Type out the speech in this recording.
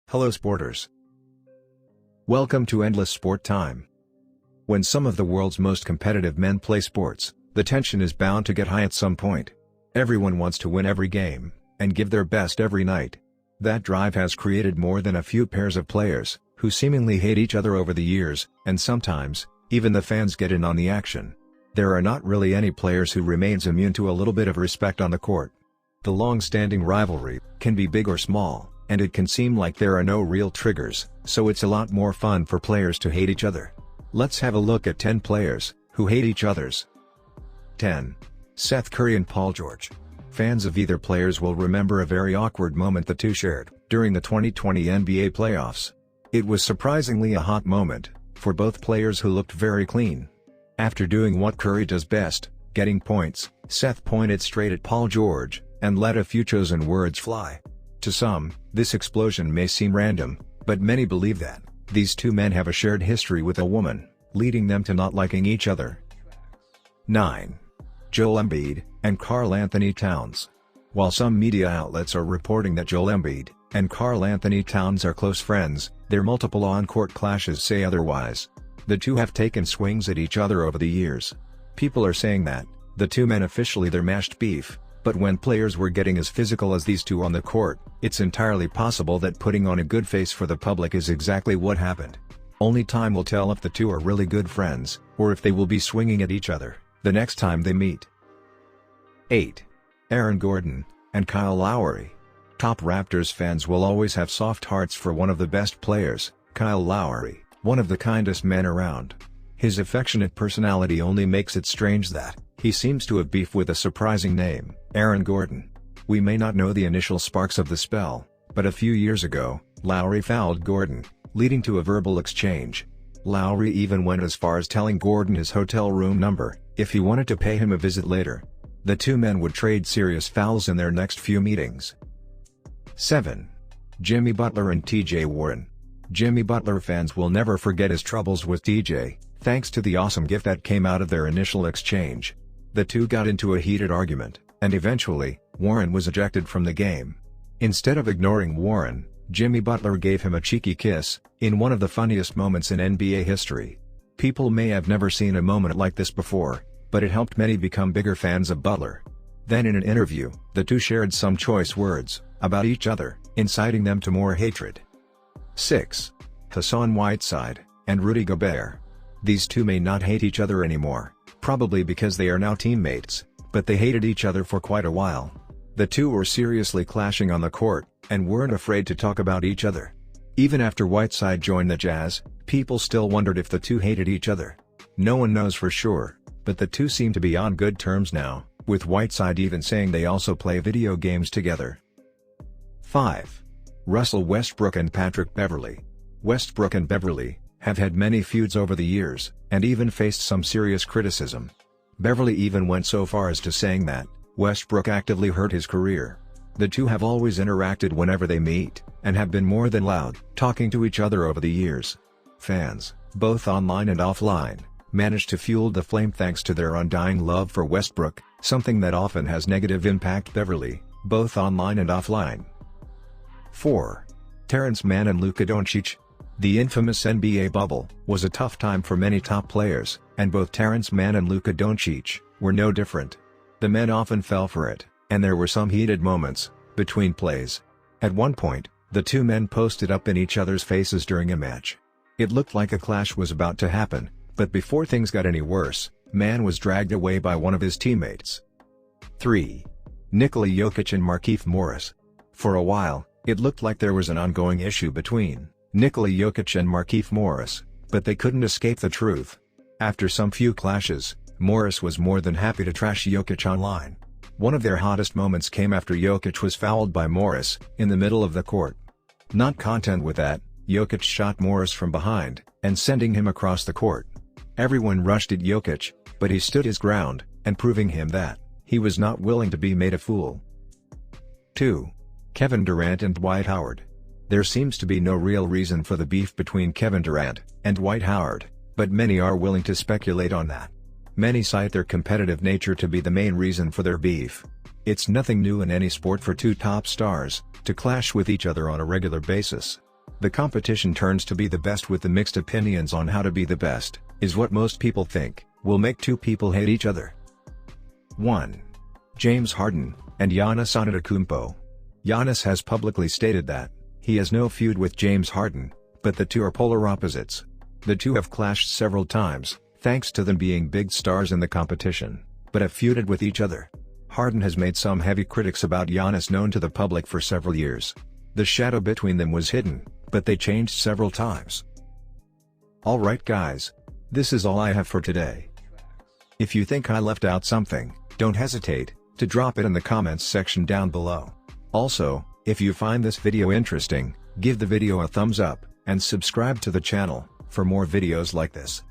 Hello sporters. Welcome to Endless Sport Time. When some of the world's most competitive men play sports, the tension is bound to get high at some point. Everyone wants to win every game, and give their best every night. That drive has created more than a few pairs of players, who seemingly hate each other over the years, and sometimes, even the fans get in on the action. There are not really any players who remains immune to a little bit of respect on the court. The long-standing rivalry can be big or small, and it can seem like there are no real triggers, so it's a lot more fun for players to hate each other. Let's have a look at 10 players who hate each others. 10. Seth Curry and Paul George. Fans of either players will remember a very awkward moment the two shared during the 2020 NBA playoffs. It was surprisingly a hot moment for both players who looked very clean. After doing what Curry does best, getting points, Seth pointed straight at Paul George and let a few chosen words fly. To some, this explosion may seem random, but many believe that these two men have a shared history with a woman, leading them to not liking each other. 9. Joel Embiid and KarlAnthony Towns. While some media outlets are reporting that Joel Embiid and KarlAnthony Towns are close friends, their multiple on-court clashes say otherwise. The two have taken swings at each other over the years. People are saying that the two men officially their mashed beef. But when players were getting as physical as these two on the court, it's entirely possible that putting on a good face for the public is exactly what happened. Only time will tell if the two are really good friends, or if they will be swinging at each other the next time they meet. 8. Aaron Gordon and Kyle Lowry. Top Raptors fans will always have soft hearts for one of the best players, Kyle Lowry, one of the kindest men around. His affectionate personality only makes it strange that he seems to have beef with a surprising name, Aaron Gordon. We may not know the initial sparks of the spell, but a few years ago, Lowry fouled Gordon, leading to a verbal exchange. Lowry even went as far as telling Gordon his hotel room number, if he wanted to pay him a visit later. The two men would trade serious fouls in their next few meetings. 7. Jimmy Butler and TJ Warren. Jimmy Butler fans will never forget his troubles with TJ, thanks to the awesome gift that came out of their initial exchange. The two got into a heated argument, and eventually, Warren was ejected from the game. Instead of ignoring Warren, Jimmy Butler gave him a cheeky kiss, in one of the funniest moments in NBA history. People may have never seen a moment like this before, but it helped many become bigger fans of Butler. Then in an interview, the two shared some choice words about each other, inciting them to more hatred. 6. Hassan Whiteside and Rudy Gobert. These two may not hate each other anymore, probably because they are now teammates, but they hated each other for quite a while. The two were seriously clashing on the court, and weren't afraid to talk about each other. Even after Whiteside joined the Jazz, people still wondered if the two hated each other. No one knows for sure, but the two seem to be on good terms now, with Whiteside even saying they also play video games together. 5. Russell Westbrook and Patrick Beverley. Westbrook and Beverley have had many feuds over the years, and even faced some serious criticism. Beverley even went so far as to saying that Westbrook actively hurt his career. The two have always interacted whenever they meet, and have been more than loud, talking to each other over the years. Fans, both online and offline, managed to fuel the flame thanks to their undying love for Westbrook, something that often has negative impact Beverley, both online and offline. 4. Terence Mann and Luka Doncic. The infamous NBA bubble was a tough time for many top players, and both Terence Mann and Luka Doncic were no different. The men often fell for it, and there were some heated moments between plays. At one point, the two men posted up in each other's faces during a match. It looked like a clash was about to happen, but before things got any worse, Mann was dragged away by one of his teammates. 3. Nikola Jokic and Markieff Morris. For a while, it looked like there was an ongoing issue between Nikola Jokic and Markieff Morris, but they couldn't escape the truth. After some few clashes, Morris was more than happy to trash Jokic online. One of their hottest moments came after Jokic was fouled by Morris, in the middle of the court. Not content with that, Jokic shot Morris from behind, and sending him across the court. Everyone rushed at Jokic, but he stood his ground, and proving him that he was not willing to be made a fool. 2. Kevin Durant and Dwight Howard. There seems to be no real reason for the beef between Kevin Durant and Dwight Howard, but many are willing to speculate on that. Many cite their competitive nature to be the main reason for their beef. It's nothing new in any sport for two top stars to clash with each other on a regular basis. The competition turns to be the best with the mixed opinions on how to be the best, is what most people think, will make two people hate each other. 1. James Harden and Giannis Antetokounmpo. Giannis has publicly stated that he has no feud with James Harden, but the two are polar opposites. The two have clashed several times, thanks to them being big stars in the competition, but have feuded with each other. Harden has made some heavy critics about Giannis known to the public for several years. The shadow between them was hidden, but they changed several times. Alright guys, this is all I have for today. If you think I left out something, don't hesitate to drop it in the comments section down below. Also, if you find this video interesting, give the video a thumbs up, and subscribe to the channel for more videos like this.